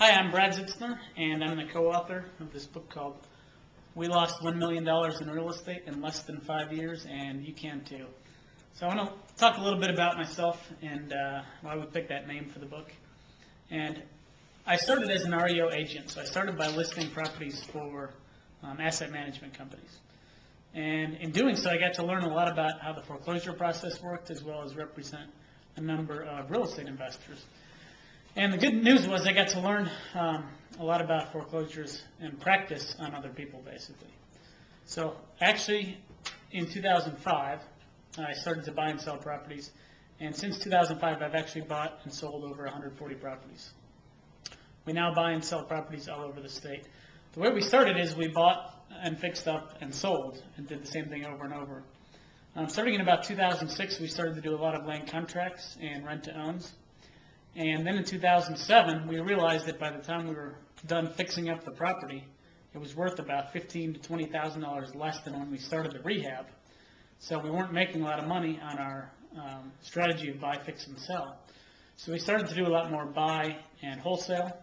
Hi, I'm Brad Zitzner, and I'm the co-author of this book called We Lost $1 Million in Real Estate in Less Than 5 Years, and You Can Too. So I want to talk a little bit about myself and why we picked that name for the book. And I started as an REO agent, so I started by listing properties for asset management companies. And in doing so, I got to learn a lot about how the foreclosure process worked, as well as represent a number of real estate investors. And the good news was I got to learn a lot about foreclosures and practice on other people, basically. So actually, in 2005, I started to buy and sell properties. And since 2005, I've actually bought and sold over 140 properties. We now buy and sell properties all over the state. The way we started is we bought and fixed up and sold and did the same thing over and over. Starting in about 2006, we started to do a lot of land contracts and rent-to-owns. And then in 2007, we realized that by the time we were done fixing up the property, it was worth about $15,000 to $20,000 less than when we started the rehab. So we weren't making a lot of money on our strategy of buy, fix, and sell. So we started to do a lot more buy and wholesale,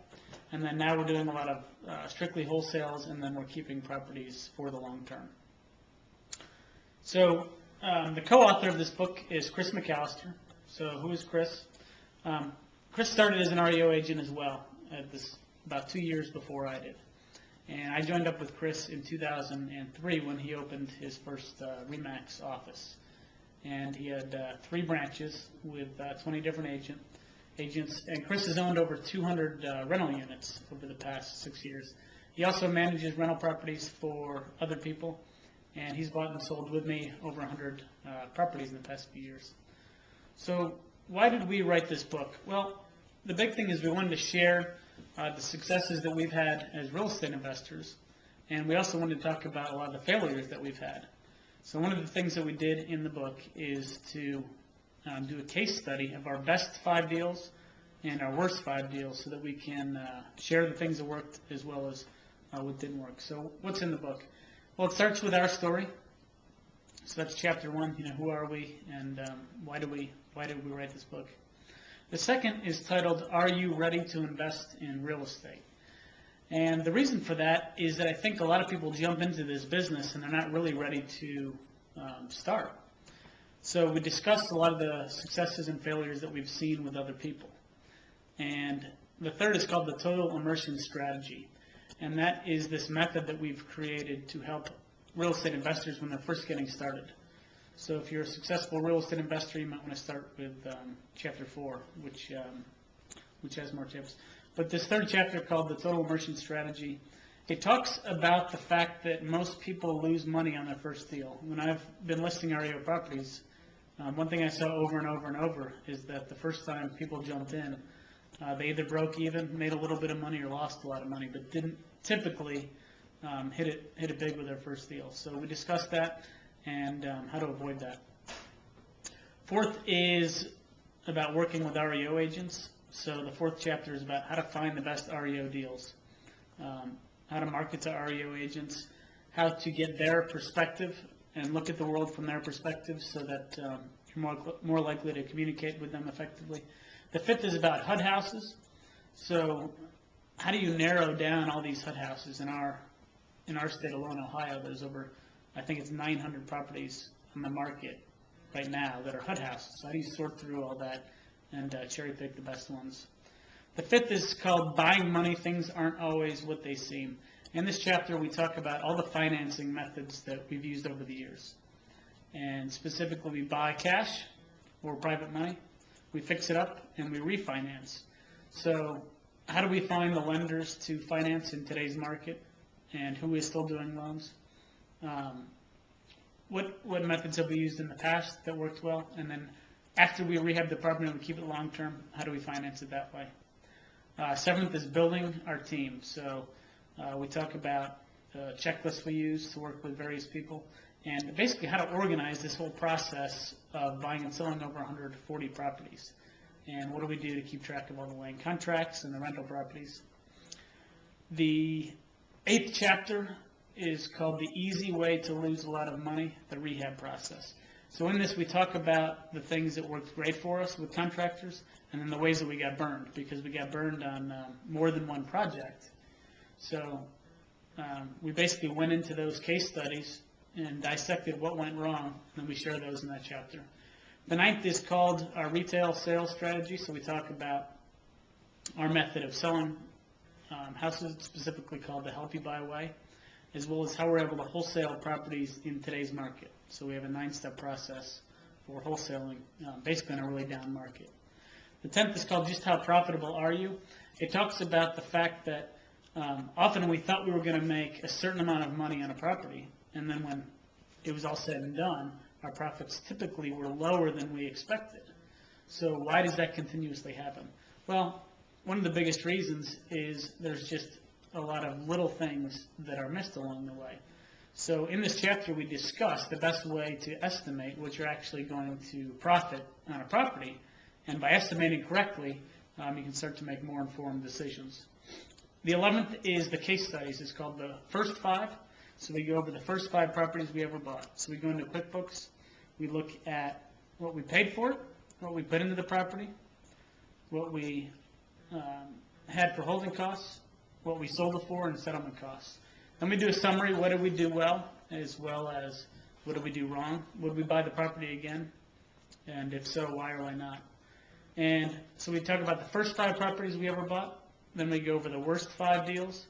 and then now we're doing a lot of strictly wholesales, and then we're keeping properties for the long term. So the co-author of this book is Chris McAllister. So who is Chris? Chris started as an REO agent as well, about 2 years before I did. And I joined up with Chris in 2003 when he opened his first RE/MAX office. And he had 3 branches with 20 different agents. And Chris has owned over 200 rental units over the past 6 years. He also manages rental properties for other people, and he's bought and sold with me over 100 properties in the past few years. So why did we write this book? Well, the big thing is we wanted to share the successes that we've had as real estate investors, and we also wanted to talk about a lot of the failures that we've had. So one of the things that we did in the book is to do a case study of our best 5 deals and our worst 5 deals so that we can share the things that worked as well as what didn't work. So what's in the book? Well, it starts with our story. So that's chapter 1, who are we and why did we write this book? The second is titled, Are You Ready to Invest in Real Estate? And the reason for that is that I think a lot of people jump into this business and they're not really ready to start. So we discussed a lot of the successes and failures that we've seen with other people. And the third is called the Total Immersion Strategy. And that is this method that we've created to help real estate investors when they're first getting started. So if you're a successful real estate investor, you might want to start with chapter 4, which has more tips. But this third chapter called the Total Immersion Strategy, it talks about the fact that most people lose money on their first deal. When I've been listing REO properties, one thing I saw over and over and over is that the first time people jumped in, they either broke even, made a little bit of money, or lost a lot of money, but didn't typically hit it big with their first deal. So we discussed that and how to avoid that. Fourth is about working with REO agents. So the 4th chapter is about how to find the best REO deals, how to market to REO agents, how to get their perspective and look at the world from their perspective so that you're more likely to communicate with them effectively. The 5th is about HUD houses. So how do you narrow down all these HUD houses? In our state alone, Ohio, there's over, I think it's 900 properties on the market right now that are HUD houses. So how do you sort through all that and cherry pick the best ones? The 5th is called Buying Money. Things Aren't Always What They Seem. In this chapter, we talk about all the financing methods that we've used over the years. And specifically, we buy cash or private money, we fix it up, and we refinance. So how do we find the lenders to finance in today's market, and who is still doing loans? What methods have we used in the past that worked well? And then after we rehab the property and we keep it long term, how do we finance it that way? 7th is building our team. So we talk about the checklist we use to work with various people, and basically how to organize this whole process of buying and selling over 140 properties. And what do we do to keep track of all the land contracts and the rental properties? The 8th chapter is called The Easy Way to Lose a Lot of Money, the Rehab Process. So in this, we talk about the things that worked great for us with contractors, and then the ways that we got burned, because we got burned on more than one project. So we basically went into those case studies and dissected what went wrong, and then we share those in that chapter. The 9th is called our retail sales strategy, so we talk about our method of selling houses, specifically called the Help You Buy way, as well as how we're able to wholesale properties in today's market. So we have a 9-step process for wholesaling, basically in a really down market. The 10th is called Just How Profitable Are You? It talks about the fact that often we thought we were going to make a certain amount of money on a property, and then when it was all said and done, our profits typically were lower than we expected. So why does that continuously happen? Well, one of the biggest reasons is there's just a lot of little things that are missed along the way. So in this chapter, we discuss the best way to estimate what you're actually going to profit on a property. And by estimating correctly, you can start to make more informed decisions. The 11th is the case studies. It's called the First 5. So we go over the first 5 properties we ever bought. So we go into QuickBooks. We look at what we paid for it, what we put into the property, what we had for holding costs, what we sold it for, and settlement costs. Then we do a summary. What did we do well, as well as what did we do wrong? Would we buy the property again? And if so, why or why not? And so we talk about the first 5 properties we ever bought. Then we go over the worst 5 deals,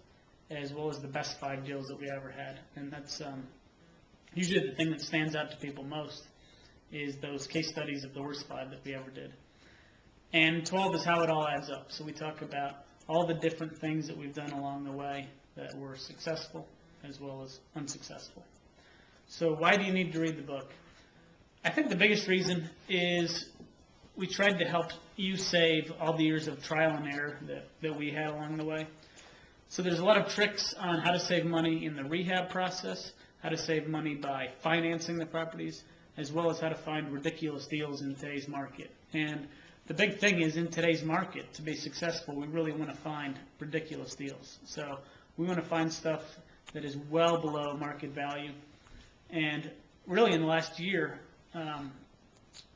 as well as the best 5 deals that we ever had. And that's usually the thing that stands out to people most is those case studies of the worst 5 that we ever did. And 12 is how it all adds up. So we talk about all the different things that we've done along the way that were successful as well as unsuccessful. So why do you need to read the book? I think the biggest reason is we tried to help you save all the years of trial and error that we had along the way. So there's a lot of tricks on how to save money in the rehab process, how to save money by financing the properties, as well as how to find ridiculous deals in today's market. And the big thing is in today's market, to be successful, we really want to find ridiculous deals. So we want to find stuff that is well below market value. And really in the last year,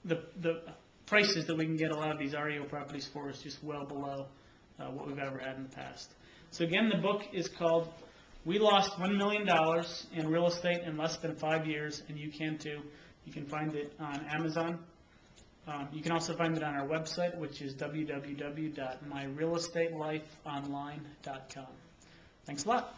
the prices that we can get a lot of these REO properties for is just well below what we've ever had in the past. So again, the book is called We Lost $1 Million in Real Estate in Less Than 5 Years, and you can too. You can find it on Amazon. You can also find it on our website, which is www.myrealestatelife.online.com. Thanks a lot.